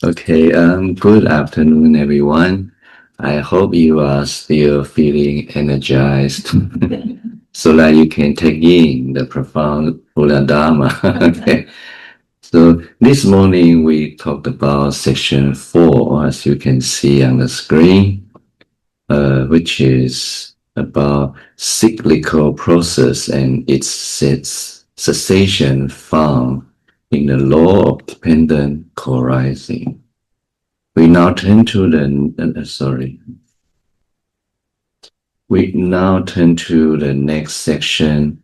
Okay, good afternoon, everyone. I hope you are still feeling energized so that you can take in the profound Buddha Dharma. Okay, so this morning we talked about section 4, as you can see on the screen, which is about cyclical process and its cessation found in the law of dependent co-arising. We now turn to the next section,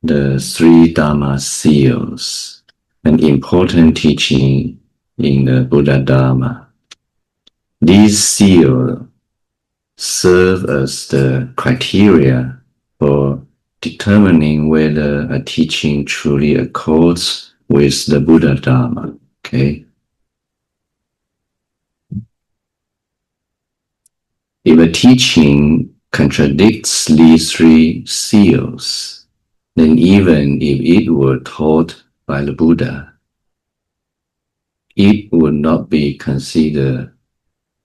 the three Dharma seals, an important teaching in the Buddha Dharma. These seals serve as the criteria for determining whether a teaching truly accords with the Buddha Dharma. Okay. If a teaching contradicts these three seals, then even if it were taught by the Buddha, it would not be considered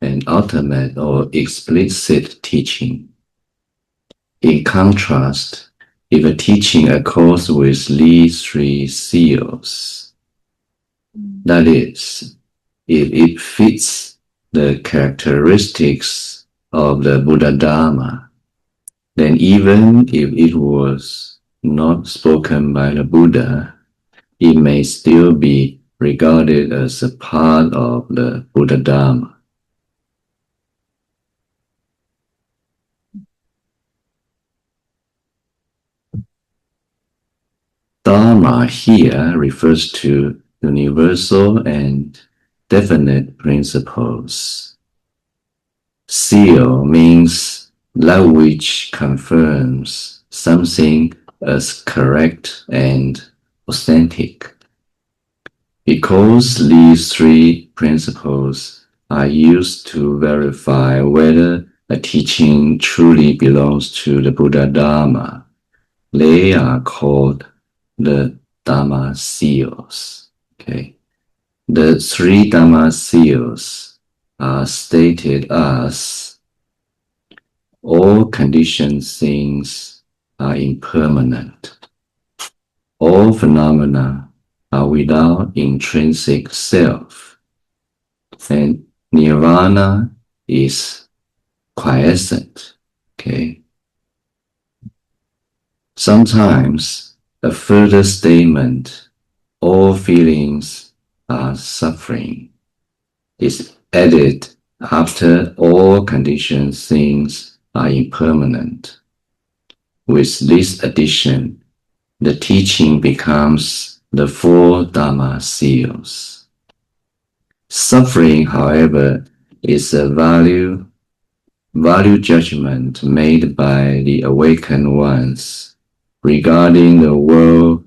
an ultimate or explicit teaching. In contrast, if a teaching accords with these three seals, that is, if it fits the characteristics of the Buddha Dharma, then even if it was not spoken by the Buddha, it may still be regarded as a part of the Buddha Dharma. Dharma here refers to universal and definite principles. Seal means that which confirms something as correct and authentic. Because these three principles are used to verify whether a teaching truly belongs to the Buddha Dharma, they are called the Dharma seals. Okay. The three Dharma seals are stated as all conditioned things are impermanent. All phenomena are without intrinsic self, and nirvana is quiescent. Okay. Sometimes a further statement, all feelings are suffering, is added after all conditioned things are impermanent. With this addition, the teaching becomes the four Dharma seals. Suffering, however, is a value judgment made by the awakened ones regarding the world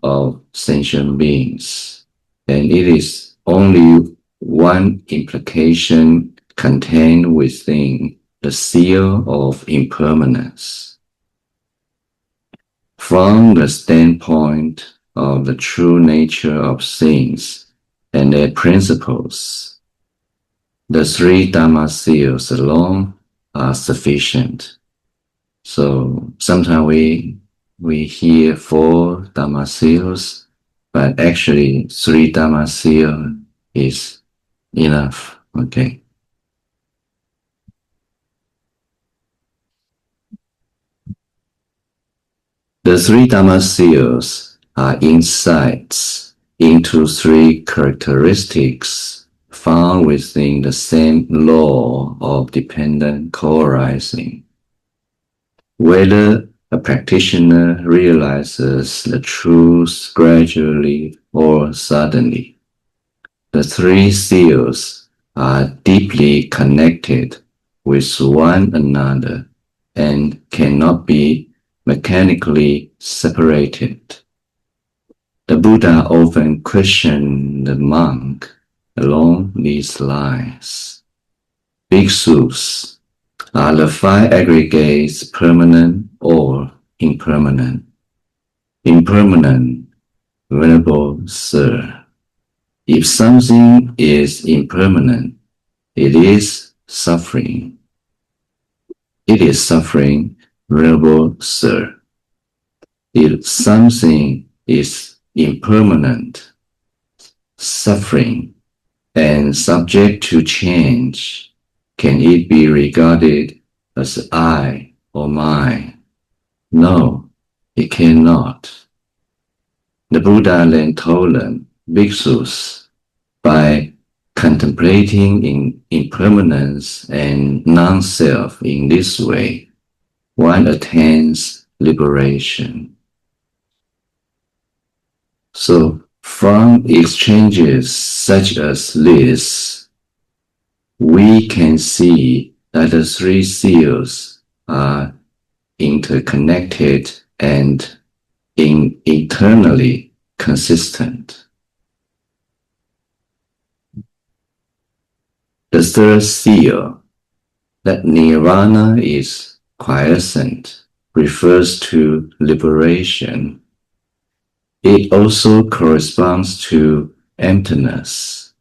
of sentient beings, and it is only one implication contained within the seal of impermanence. From the standpoint of the true nature of things and their principles, the three Dharma seals alone are sufficient. So sometimes we hear four Dharma seals, but actually three Dharma seals is enough. Okay. The three Dharma seals are insights into three characteristics found within the same law of dependent co-arising. Whether a practitioner realizes the truth gradually or suddenly, the three seals are deeply connected with one another and cannot be mechanically separated. The Buddha often questioned the monk along these lines. Bhikshus, are the five aggregates permanent or impermanent? Impermanent, Venerable Sir. If something is impermanent, it is suffering. It is suffering, Venerable Sir. If something is impermanent, suffering, and subject to change, can it be regarded as I or mine? No, it cannot. The Buddha then told them, bhikkhus, by contemplating in impermanence and non-self in this way, one attains liberation. So, from exchanges such as this, we can see that the three seals are interconnected and internally consistent. The third seal, that nirvana is quiescent, refers to liberation. It also corresponds to emptiness.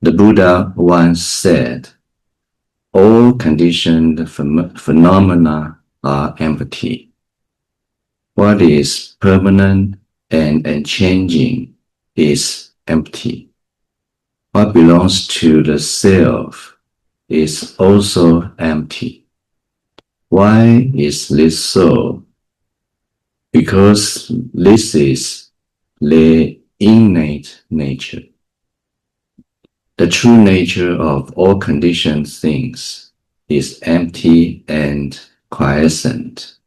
The Buddha once said, all conditioned phenomena are empty. What is permanent and unchanging is empty. What belongs to the self is also empty. Why is this so? Because this is the innate nature. The true nature of all conditioned things is empty and quiescent.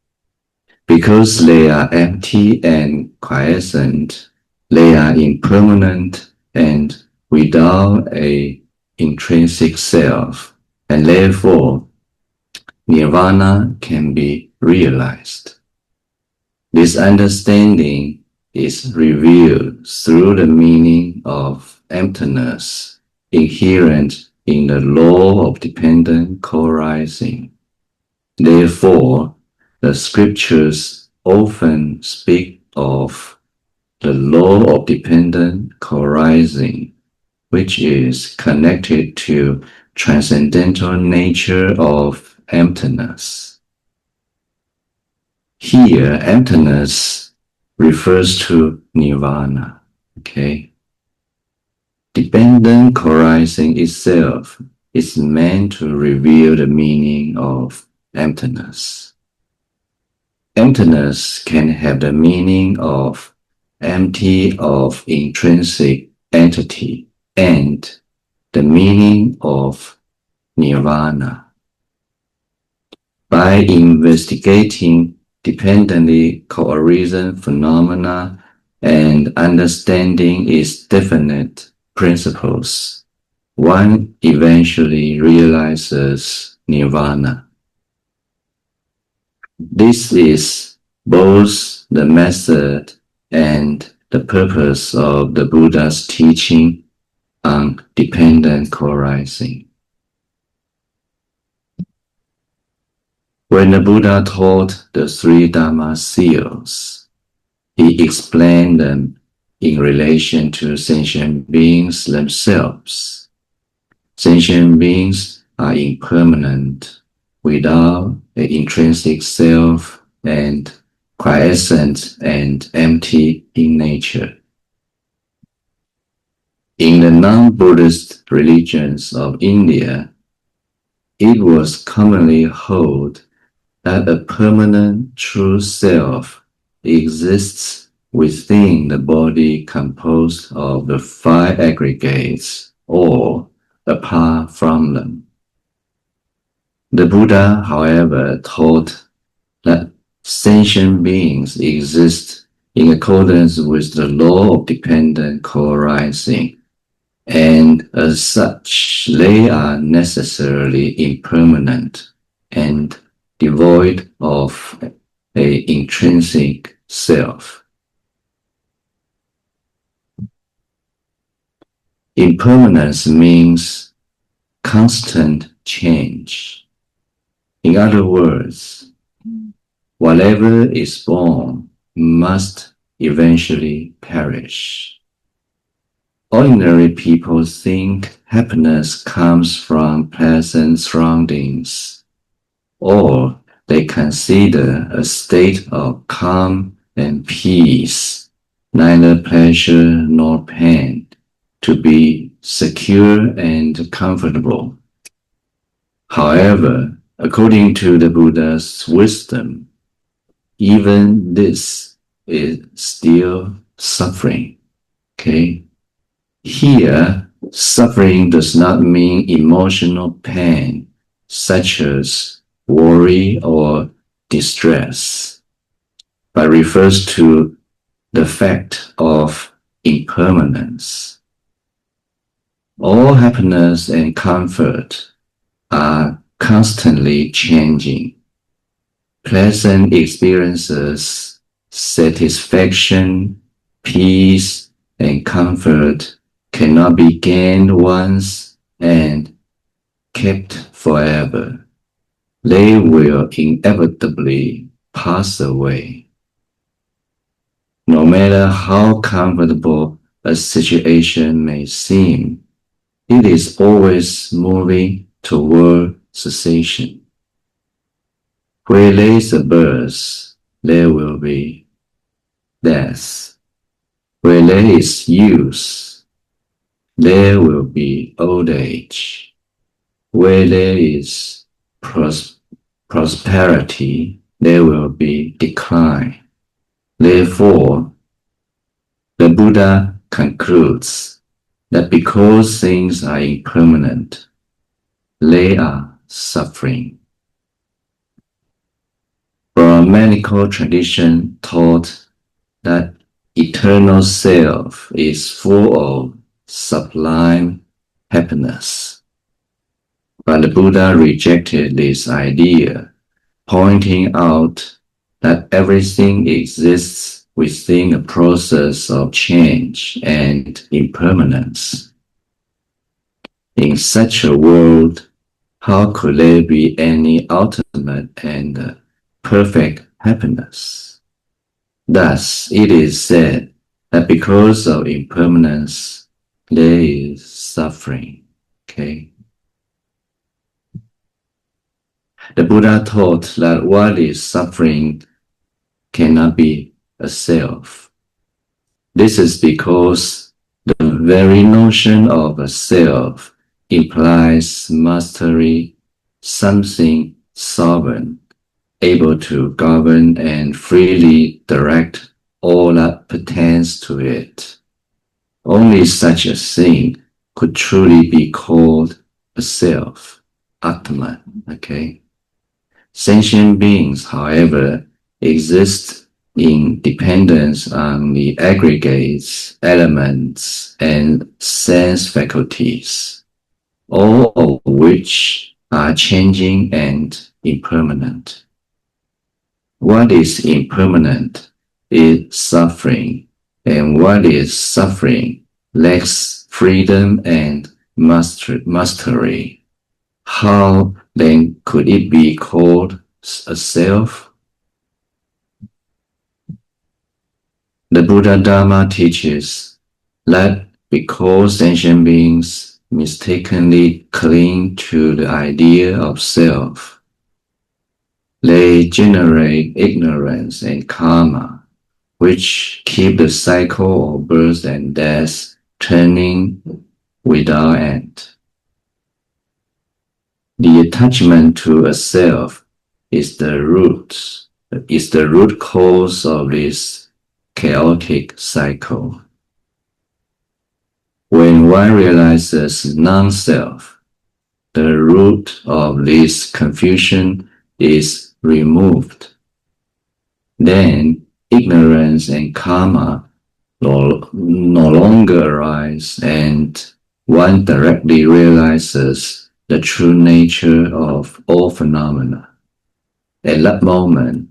Because they are empty and quiescent, they are impermanent and without an intrinsic self, and therefore nirvana can be realized. This understanding is revealed through the meaning of emptiness inherent in the law of dependent co-arising. Therefore, the scriptures often speak of the law of dependent co-arising, which is connected to transcendental nature of emptiness. Here, emptiness refers to nirvana. Okay? Dependent co-arising itself is meant to reveal the meaning of emptiness. Emptiness can have the meaning of empty of intrinsic entity and the meaning of nirvana. By investigating dependently co-arisen phenomena and understanding its definite principles, one eventually realizes nirvana. This is both the method and the purpose of the Buddha's teaching on dependent co-arising. When the Buddha taught the three Dharma seals, he explained them in relation to sentient beings themselves. Sentient beings are impermanent, without an intrinsic self, and quiescent and empty in nature. In the non-Buddhist religions of India, it was commonly held that a permanent true self exists within the body composed of the five aggregates or apart from them. The Buddha, however, taught that sentient beings exist in accordance with the law of dependent co-arising, and as such, they are necessarily impermanent and devoid of an intrinsic self. Impermanence means constant change. In other words, whatever is born must eventually perish. Ordinary people think happiness comes from pleasant surroundings, or they consider a state of calm and peace, neither pleasure nor pain, to be secure and comfortable. However, according to the Buddha's wisdom, even this is still suffering. Okay? Here, suffering does not mean emotional pain, such as worry or distress, but refers to the fact of impermanence. All happiness and comfort are constantly changing. Pleasant experiences, satisfaction, peace, and comfort cannot be gained once and kept forever. They will inevitably pass away. No matter how comfortable a situation may seem, it is always moving toward cessation. Where there is a birth, there will be death. Where there is youth, there will be old age. Where there is prosperity, there will be decline. Therefore, the Buddha concludes that because things are impermanent, they are suffering. Brahmanical tradition taught that eternal self is full of sublime happiness. But the Buddha rejected this idea, pointing out that everything exists within a process of change and impermanence. In such a world, how could there be any ultimate and perfect happiness? Thus, it is said that because of impermanence, there is suffering. Okay? The Buddha taught that what is suffering cannot be a self. This is because the very notion of a self implies mastery, something sovereign, able to govern and freely direct all that pertains to it. Only such a thing could truly be called a self, Atman. Okay? Sentient beings, however, exist in dependence on the aggregates, elements, and sense faculties, all of which are changing and impermanent. What is impermanent is suffering, and what is suffering lacks freedom and mastery. How then could it be called a self? The Buddha Dharma teaches that because sentient beings mistakenly cling to the idea of self, they generate ignorance and karma, which keep the cycle of birth and death turning without end. The attachment to a self is the root cause of this chaotic cycle. When one realizes non-self, the root of this confusion is removed. Then ignorance and karma no longer arise, and one directly realizes the true nature of all phenomena. At that moment,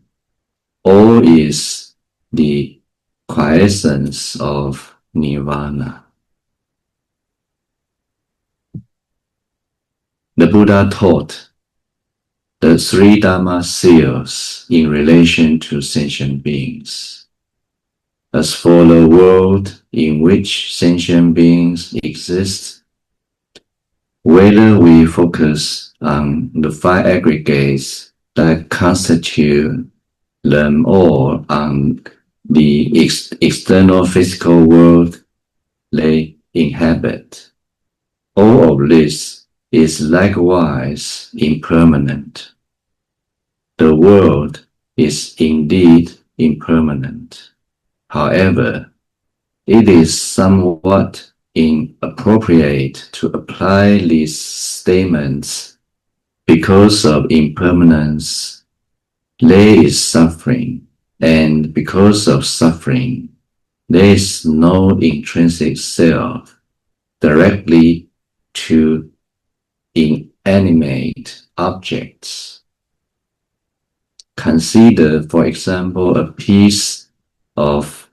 all is the quiescence of nirvana. The Buddha taught the three Dharma seals in relation to sentient beings. As for the world in which sentient beings exist, whether we focus on the five aggregates that constitute them or on the external physical world they inhabit, all of this is likewise impermanent. The world is indeed impermanent. However, it is somewhat inappropriate to apply these statements because of impermanence. There is suffering, and because of suffering, there is no intrinsic self directly to inanimate objects. Consider, for example, a piece of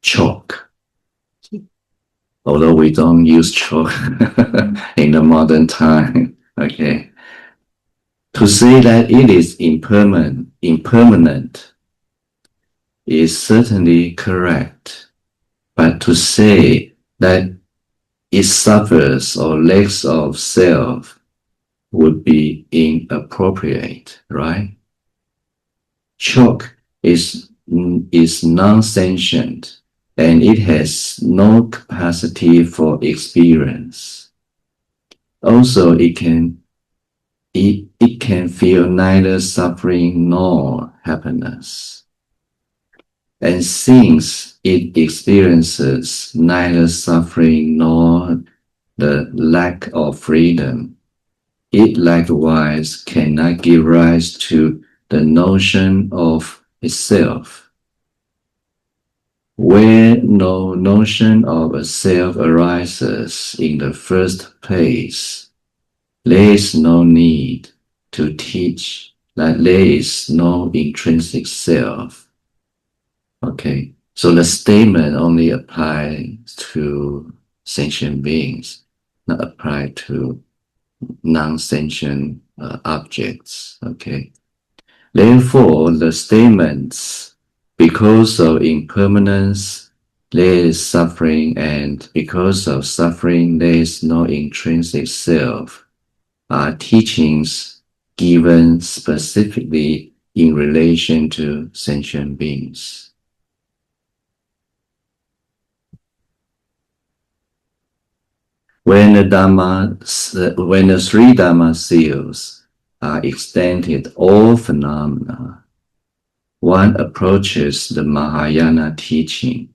chalk. Although we don't use chalk in the modern time, okay? To say that it is impermanent is certainly correct, but to say that it suffers or lacks of self would be inappropriate, right? Chalk is non-sentient and it has no capacity for experience. Also, it can feel neither suffering nor happiness. And since it experiences neither suffering nor the lack of freedom, it likewise cannot give rise to the notion of itself. Where no notion of a self arises in the first place, there is no need to teach that there is no intrinsic self. Okay, so the statement only applies to sentient beings, not apply to non-sentient objects. Okay, therefore, the statements, because of impermanence, there is suffering, and because of suffering, there is no intrinsic self, are teachings given specifically in relation to sentient beings. When the three Dharma seals are extended all phenomena, one approaches the Mahayana teaching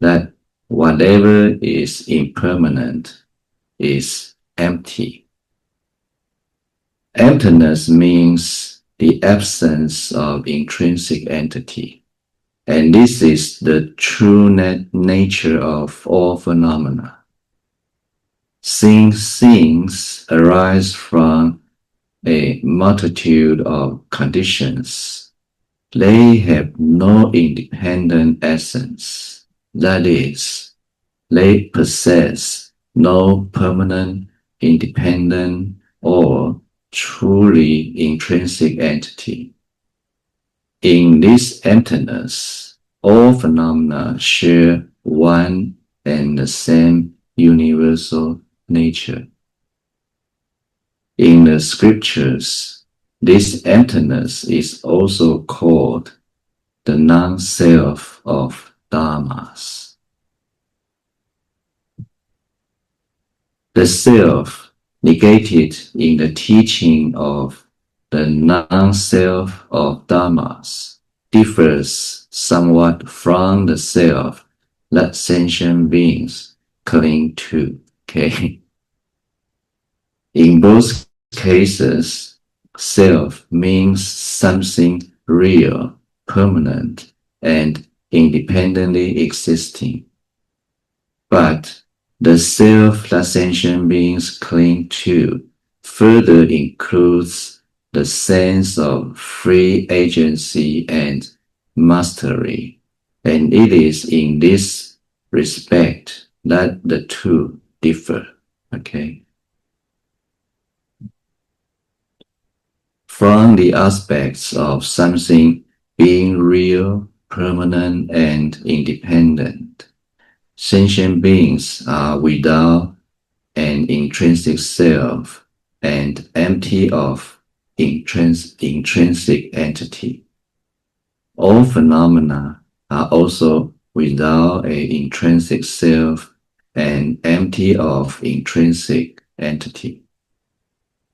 that whatever is impermanent is empty. Emptiness means the absence of intrinsic entity, and this is the true nature of all phenomena. Since things arise from a multitude of conditions, they have no independent essence. That is, they possess no permanent, independent, or truly intrinsic entity. In this emptiness, all phenomena share one and the same universal nature. In the scriptures, this emptiness is also called the non-self of dharmas. The self negated in the teaching of the non-self of dharmas differs somewhat from the self that sentient beings cling to. Okay. In both cases, self means something real, permanent, and independently existing. But the self that sentient beings cling to further includes the sense of free agency and mastery, and it is in this respect that the two differ. Okay. From the aspects of something being real, permanent and independent. Sentient beings are without an intrinsic self and empty of intrinsic entity. All phenomena are also without an intrinsic self and empty of intrinsic entity.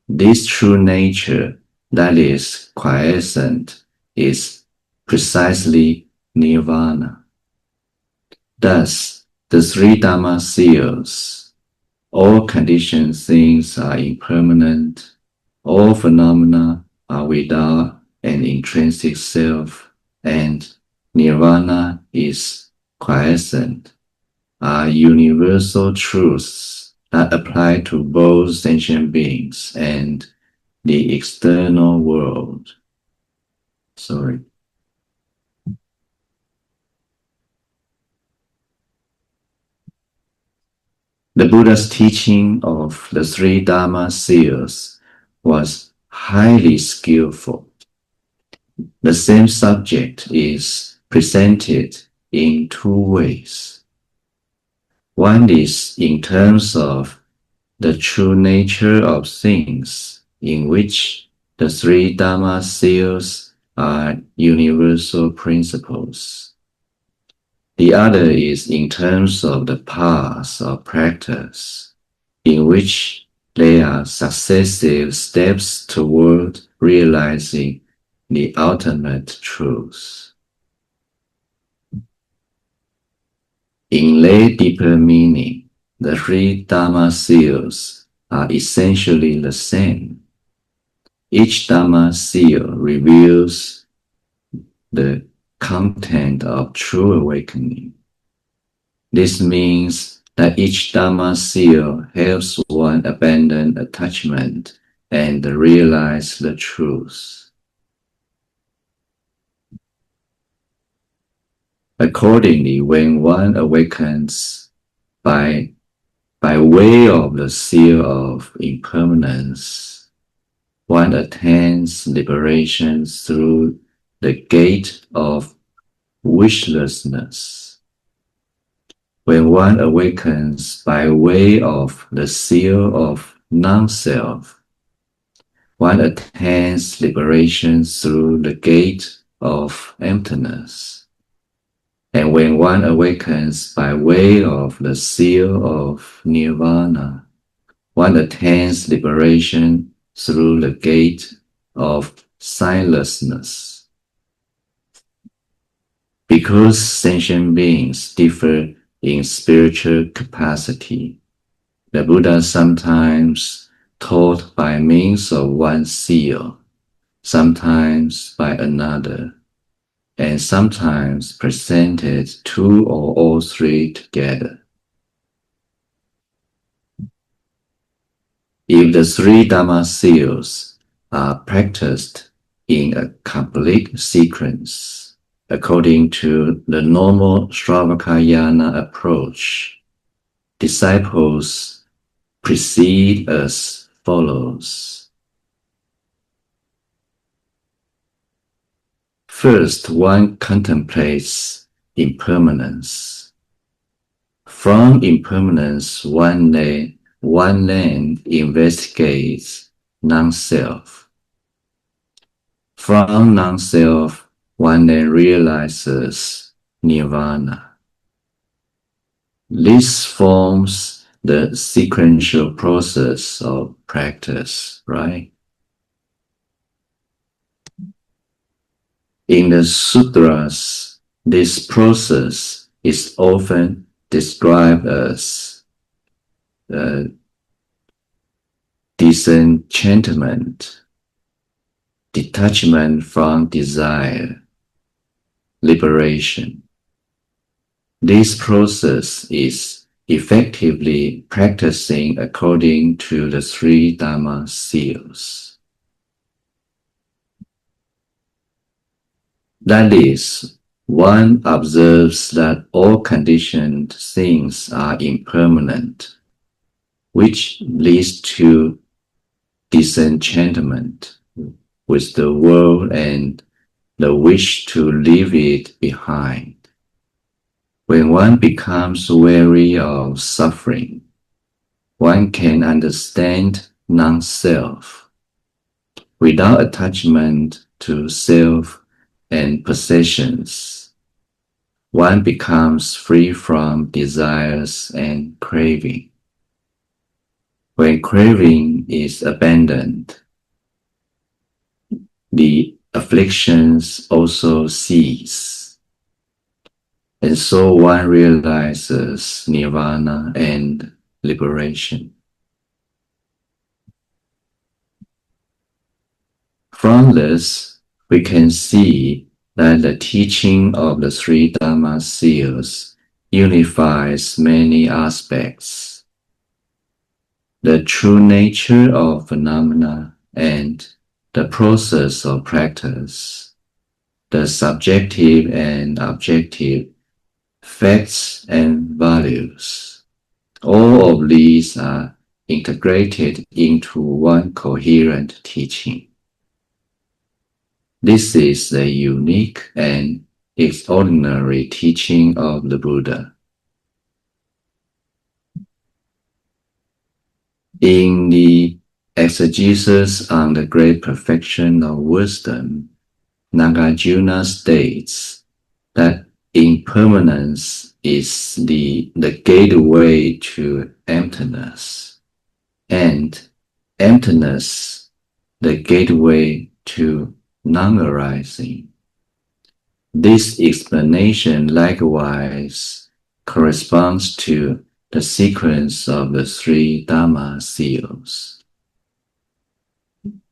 This true nature that is quiescent is precisely nirvana. Thus, the three Dharma seals: all conditioned things are impermanent, all phenomena are without an intrinsic self, and nirvana is quiescent, are universal truths that apply to both sentient beings and the external world. Sorry. The Buddha's teaching of the three Dharma seals was highly skillful. The same subject is presented in two ways. One is in terms of the true nature of things, in which the three Dharma seals are universal principles. The other is in terms of the paths of practice, in which they are successive steps toward realizing the ultimate truth. In lay deeper meaning, the three Dharma seals are essentially the same. Each Dharma seal reveals the content of true awakening. This means that each Dharma seal helps one abandon attachment and realize the truth. Accordingly, when one awakens by way of the seal of impermanence, one attains liberation through the gate of wishlessness. When one awakens by way of the seal of non-self, one attains liberation through the gate of emptiness. And when one awakens by way of the seal of nirvana, one attains liberation through the gate of sightlessness. Because sentient beings differ in spiritual capacity, the Buddha sometimes taught by means of one seal, sometimes by another, and sometimes presented two or all three together. If the three Dharma seals are practiced in a complete sequence, according to the normal Shravakayana approach, disciples proceed as follows. First, one contemplates impermanence. From impermanence, one then investigates non-self. From non-self, one then realizes nirvana. This forms the sequential process of practice, right? In the sutras, this process is often described as disenchantment, detachment from desire, liberation. This process is effectively practicing according to the three Dharma seals. That is, one observes that all conditioned things are impermanent, which leads to disenchantment with the world and the wish to leave it behind. When one becomes weary of suffering, one can understand non-self. Without attachment to self and possessions, one becomes free from desires and craving. When craving is abandoned, the afflictions also cease, and so one realizes nirvana and liberation. From this, we can see that the teaching of the three Dharma seals unifies many aspects: the true nature of phenomena and the process of practice, the subjective and objective facts and values. All of these are integrated into one coherent teaching. This is the unique and extraordinary teaching of the Buddha. In the exegesis on the great perfection of wisdom, Nagarjuna states that impermanence is the gateway to emptiness, and emptiness the gateway to non-arising. This explanation likewise corresponds to the sequence of the three Dharma seals.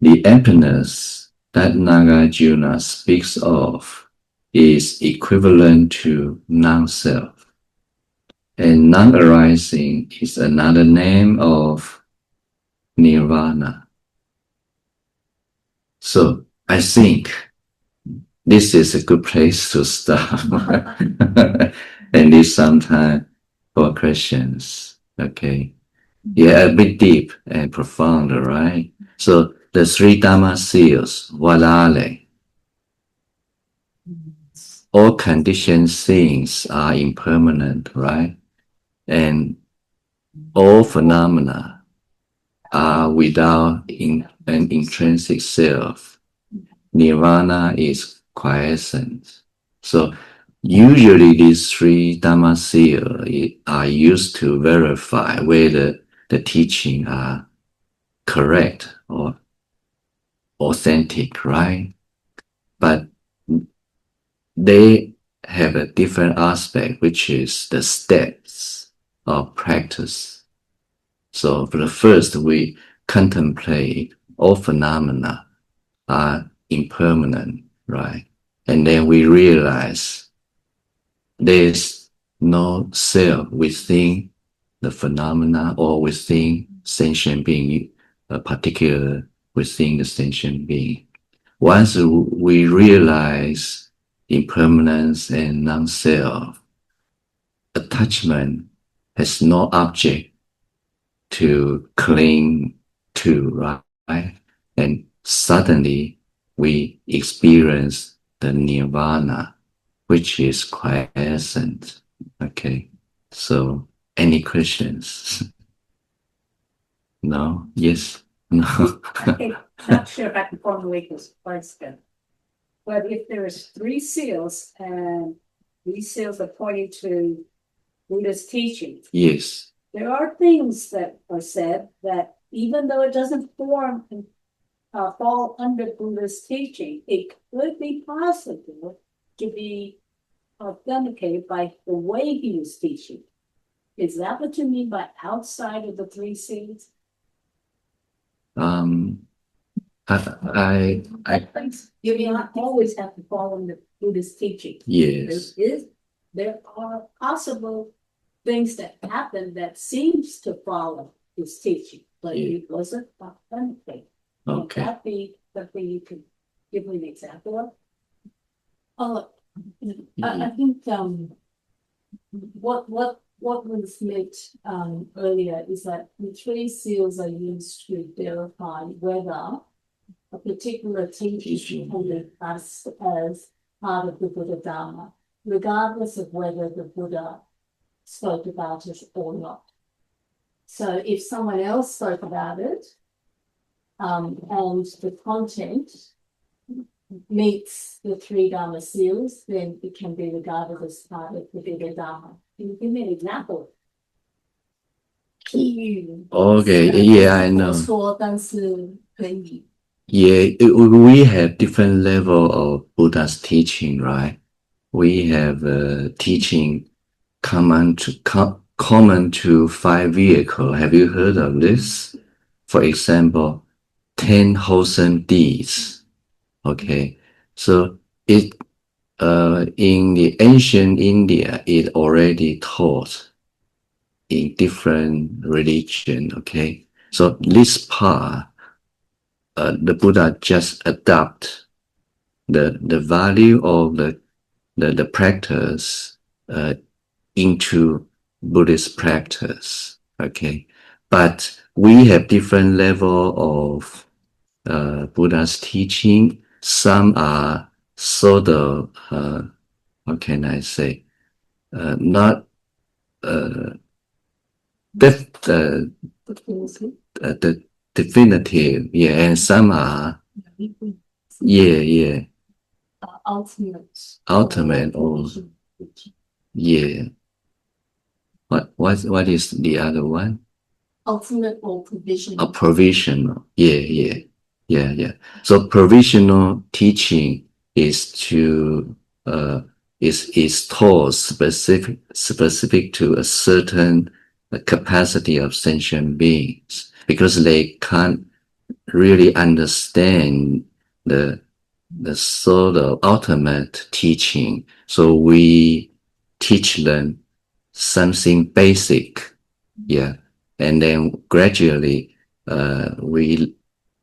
The emptiness that Nagarjuna speaks of is equivalent to non-self, and non-arising is another name of nirvana. So I think this is a good place to start and leave some time for questions. Okay. Yeah, a bit deep and profound, right? So the three Dharma seals, what are they? All conditioned things are impermanent, right? And all phenomena are without an intrinsic self. Nirvana is quiescent. So usually these three Dhamma seals are used to verify whether the teaching are correct or authentic, right? But they have a different aspect, which is the steps of practice. So for the first, we contemplate all phenomena are impermanent, right? And then we realize there's no self within the phenomena or within sentient being, particular within the sentient being. Once we realize impermanence and non-self, attachment has no object to cling to, right? And suddenly we experience the nirvana, which is quiescent. Okay, so any questions? No? Yes? No? I'm not sure if I can formulate this question, but if there's three seals and these seals are pointing to Buddha's teaching, Yes. there are things that are said that even though it doesn't fall under Buddha's teaching, it could be possible to be authenticated by the way he was teaching. Is that what you mean by outside of the three seals? I You do not always have to follow the Buddhist teaching. yes. There are possible things that happen that seems to follow his teaching, but Yeah. it wasn't authentic. Okay. Would that be something you could give me an example of? I think what was meant earlier is that the three seals are used to verify whether a particular teaching can be us as part of the Buddha Dharma, regardless of whether the Buddha spoke about it or not. So if someone else spoke about it, and the content meets the three Dharma seals, then it can be regarded as part of the Buddha Dharma. Can you give me an example? Okay, yeah, I know. 说，但是可以 Yeah, we have different level of Buddha's teaching, right? We have teaching common to five vehicle. Have you heard of this? For example, 10 wholesome deeds. Okay, so it in the ancient India, it already taught in different religion. Okay, so this part, the Buddha just adopt the value of the practice into Buddhist practice. Okay, but we have different level of Buddha's teaching. Some are sort of how can I say not the definitive, yeah, and some are yeah ultimate or yeah. What is the other one? ultimate or provisional. Provisional. Yeah. So provisional teaching is to is taught specific to a certain capacity of sentient beings because they can't really understand the sort of ultimate teaching. So we teach them something basic, yeah, and then gradually we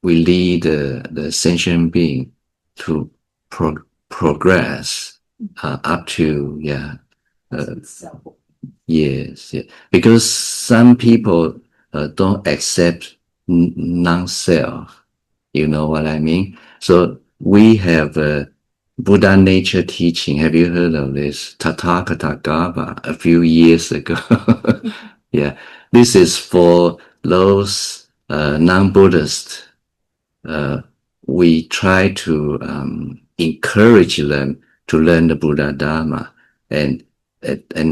lead the sentient being to progress up to yes, because some people don't accept non-self. You know what I mean? So we have Buddha nature teaching. Have you heard of this? Tathagata Garbha a few years ago. Yeah, this is for those non-Buddhist. We try to encourage them to learn the Buddha Dharma and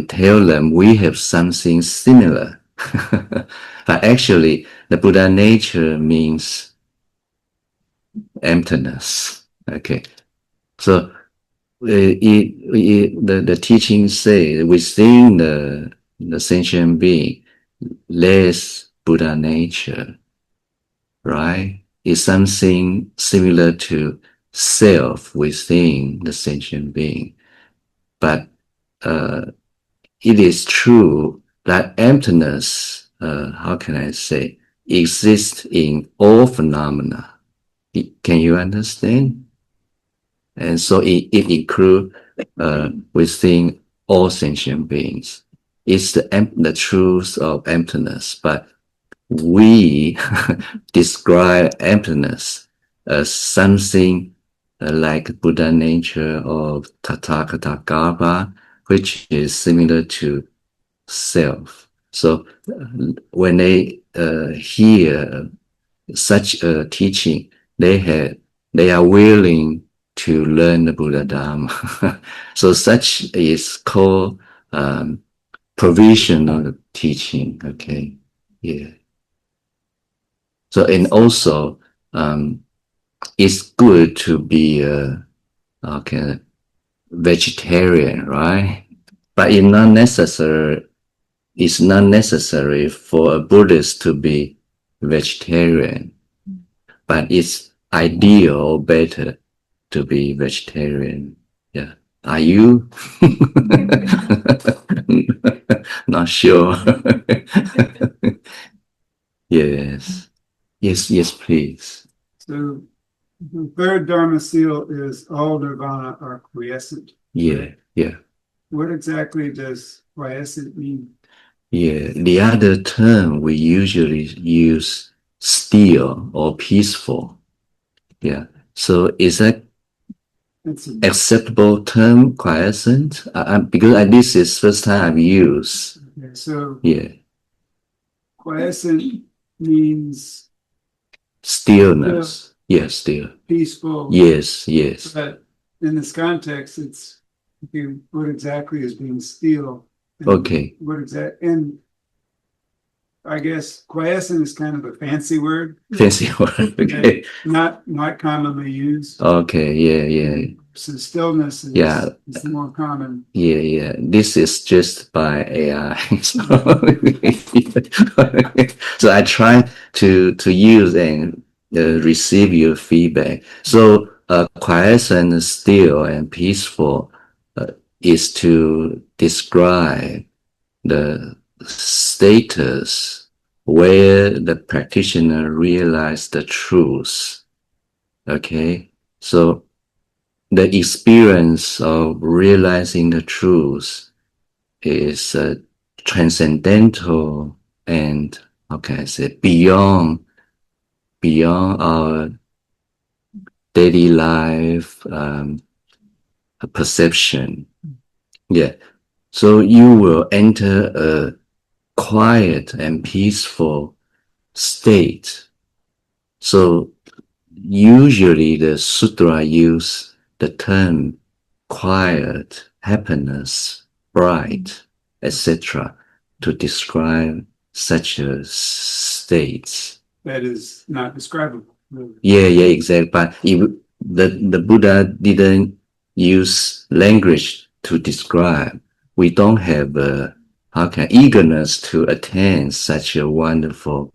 tell them we have something similar. But actually, the Buddha nature means emptiness. Okay, so the teachings say within the sentient being, there's Buddha nature, right? It's something similar to self within the sentient being. But it is true that emptiness, how can I say, exists in all phenomena. Can you understand? And so it includes within all sentient beings. It's the truth of emptiness, but we describe emptiness as something like Buddha nature of Tathagata Garbha, which is similar to self. So when they hear such a teaching, they are willing to learn the Buddha Dharma. So such is called provisional teaching. Okay, yeah. So and also it's good to be okay vegetarian, right? But it's not necessary for a Buddhist to be vegetarian. But it's ideal, better to be vegetarian. Yeah. Are you? Not sure. Yes. Yes, please. So the third Dharma seal is all nirvana are quiescent. Yeah. What exactly does quiescent mean? Yeah. The other term we usually use still or peaceful. Yeah. So is that It's a, acceptable term, quiescent? Because this is first time I've used. okay, so Yeah. quiescent means Stillness. Yes, still. peaceful. Yes, yes. But in this context, it's what exactly is being still. And Okay. and I guess quiescent is kind of a fancy word, Fancy word. Okay. not commonly used. Okay. Yeah, yeah. So stillness Yeah. is more common. Yeah, yeah. This is just by AI. So, so I try to use and receive your feedback. So quiescent, still, and peaceful is to describe the status where the practitioner realize the truth. Okay, so the experience of realizing the truth is transcendental and, how can I say, beyond our daily life perception. Yeah. So you will enter a quiet and peaceful state. So usually the sutra use the term quiet, happiness, bright, etc. to describe such a state. That is not describable. Really. Yeah, yeah, exactly. But if the Buddha didn't use language to describe, we don't have eagerness to attain such a wonderful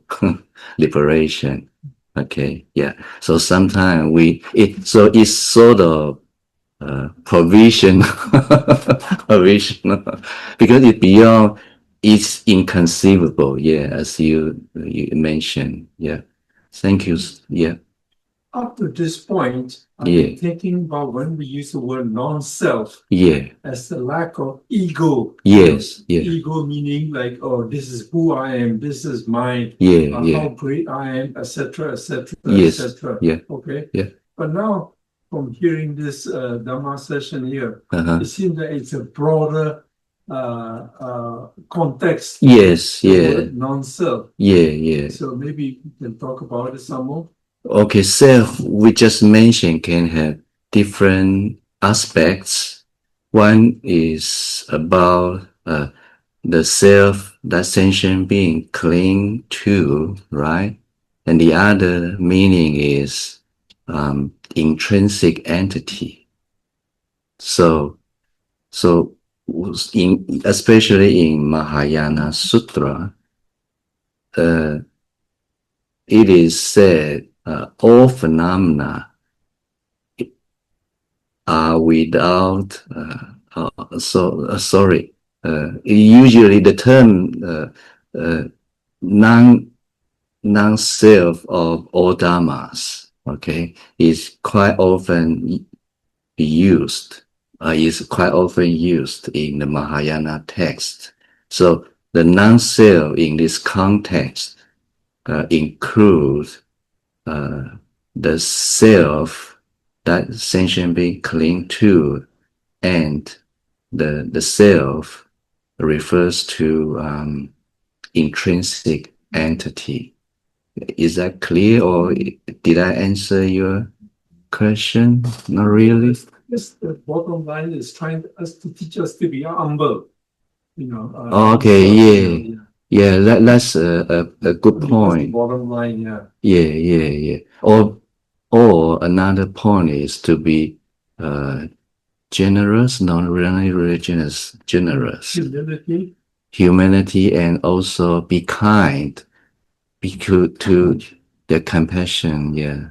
liberation. Okay, yeah. So sometimes so it's sort of provision, provisional, because it's beyond, it's inconceivable. Yeah, as you mentioned. Yeah. Thank you. Yeah. Up to this point, I'm Yeah. thinking about when we use the word non-self Yeah. as the lack of ego. Yes. Yeah. Ego meaning like, oh, this is who I am, this is mine, Yeah. Yeah. how great I am, etc., etc., Yes. etc. Yeah. Okay. Yeah. But now, from hearing this Dharma session here, Uh-huh. it seems that it's a broader context. Yes. The Yeah. word non-self. Yeah. Yeah. So maybe we can talk about it some more. Okay, self we just mentioned can have different aspects. One is about the self that sentient being cling to, right? And the other meaning is intrinsic entity. So, especially in Mahayana Sutra, it is said all phenomena are without sorry, usually the term non-self of all dharmas, okay, is quite often used in the Mahayana text. So the non-self in this context includes the self that sentient being cling to, and the self refers to intrinsic entity. Is that clear, or did I answer your question? Not really. Yes, the bottom line is trying to teach us to be humble. Okay, yeah. Yeah, that's a good point. Bottom line, yeah. Yeah, yeah, yeah. Or another point is to be generous, not really religious, generous. Humanity, and also be kind, to the compassion. Yeah.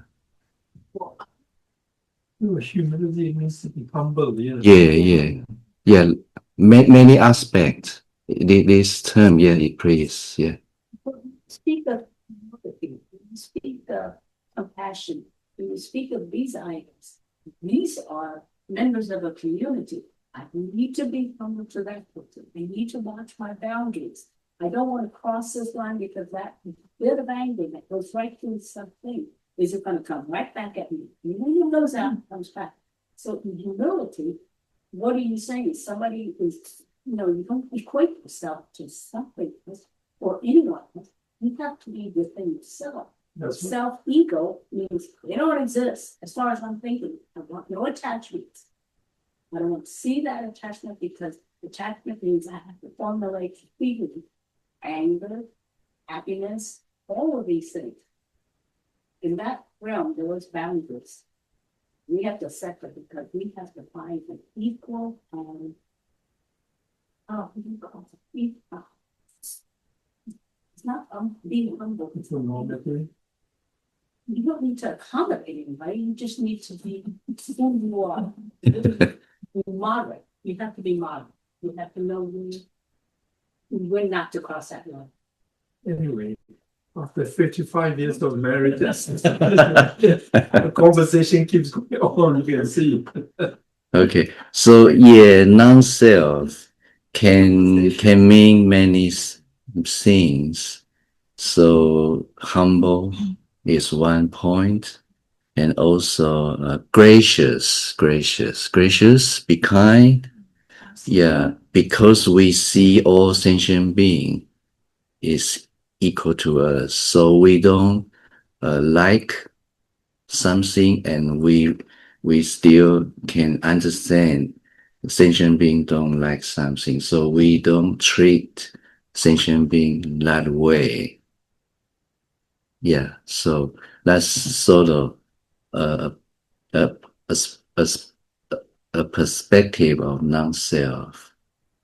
Humility means to be humble. Yeah. Yeah, yeah, yeah. Many aspects. This term, yeah, it plays. Yeah. Speak of empathy, when you speak of compassion, when you speak of these items, these are members of a community. I need to be humble to that person. I need to watch my boundaries. I don't want to cross this line because that bit of anger that goes right through something is it gonna come right back at me? When it goes out, it comes back. So in humility, what are you saying? Somebody is, you don't equate yourself to something else or anyone else. You have to be within yourself. That's what- Self-ego means they don't exist as far as I'm thinking. I want no attachments. I don't want to see that attachment because attachment means I have to formulate feeling, anger, happiness, all of these things. In that realm, there was boundaries. We have to separate because we have to find an equal, what do you call it? It's not being humble. It's a normative. You don't need to accommodate anybody. You just need to be who you are. Be moderate. You have to be moderate. You have to know when not to cross that line. Anyway, after 55 years of marriage, the conversation keeps going on, you can see. Okay, so yeah, non-self can mean many things. So humble is one point, and also gracious, be kind. Yeah, because we see all sentient being is equal to us, so we don't like something, and we still can understand sentient being don't like something, so we don't treat sentient being that way. Yeah, so that's sort of a a a, a, a perspective of non-self.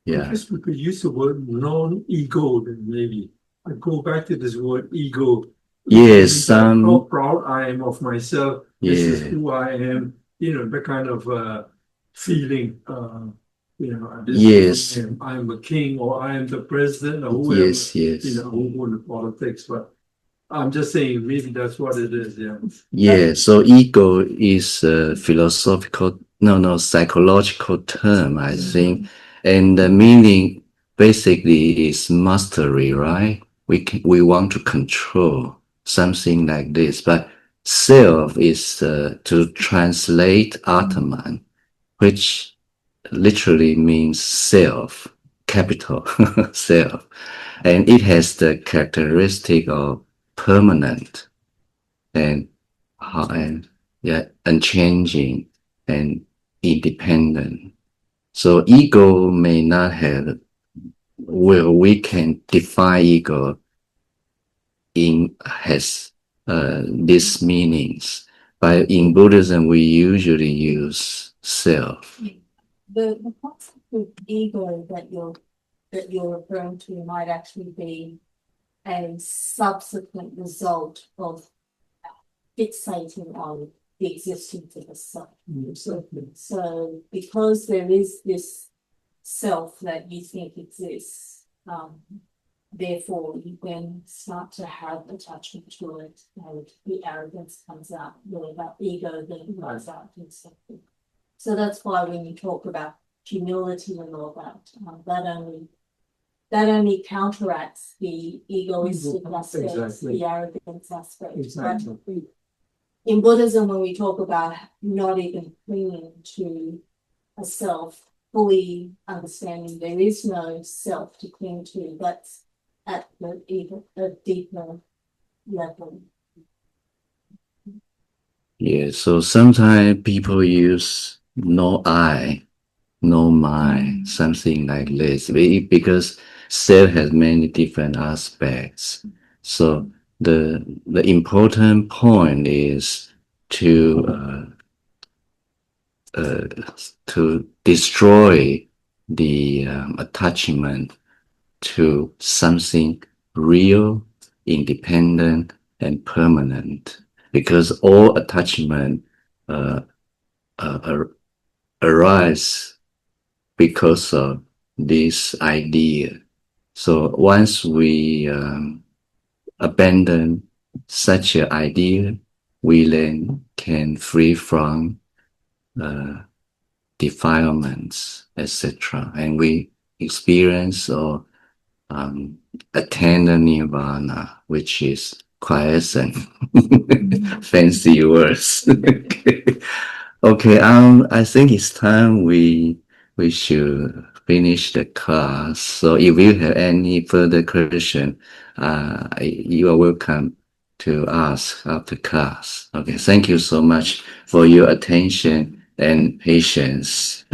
I Yeah. guess we could use the word non-ego then maybe. I go back to this word ego. Yes, How proud I am of myself. This is Yeah. who I am. The kind of feeling. This Yes. is I am a king, or I am the president, or whoever. Yes. Who in politics, but I'm just saying maybe that's what it is. Yeah. Yeah, so ego is a philosophical, no, psychological term, I think. And the meaning basically is mastery, right? We want to control something like this, but self is to translate Atman, which literally means self, capital self. And it has the characteristic of permanent and unchanging and independent. So ego may not have, well, we can define ego has these meanings, but in Buddhism we usually use self. The concept of ego that you're referring to might actually be a subsequent result of fixating on the existence of a self. So because there is this self that you think exists, therefore you then start to have attachment to it, and the arrogance comes out, that ego then comes out in something. So that's why when you talk about humility and all that, that only counteracts the egoistic aspects, Exactly. the arrogance aspect. Exactly. But in Buddhism, when we talk about not even clinging to a self, fully understanding there is no self to cling to, that's at a deeper level. Yeah, so sometimes people use no I, no my, something like this, because self has many different aspects. So the important point is to destroy the attachment to something real, independent, and permanent, because all attachment arise because of this idea. So once we abandon such an idea, we then can free from defilements, etc., and we experience or attain the nirvana, which is quiescent. fancy words. Okay, I think it's time we should finish the class. So if you have any further question, you are welcome to ask after class. Okay, thank you so much for your attention and patience.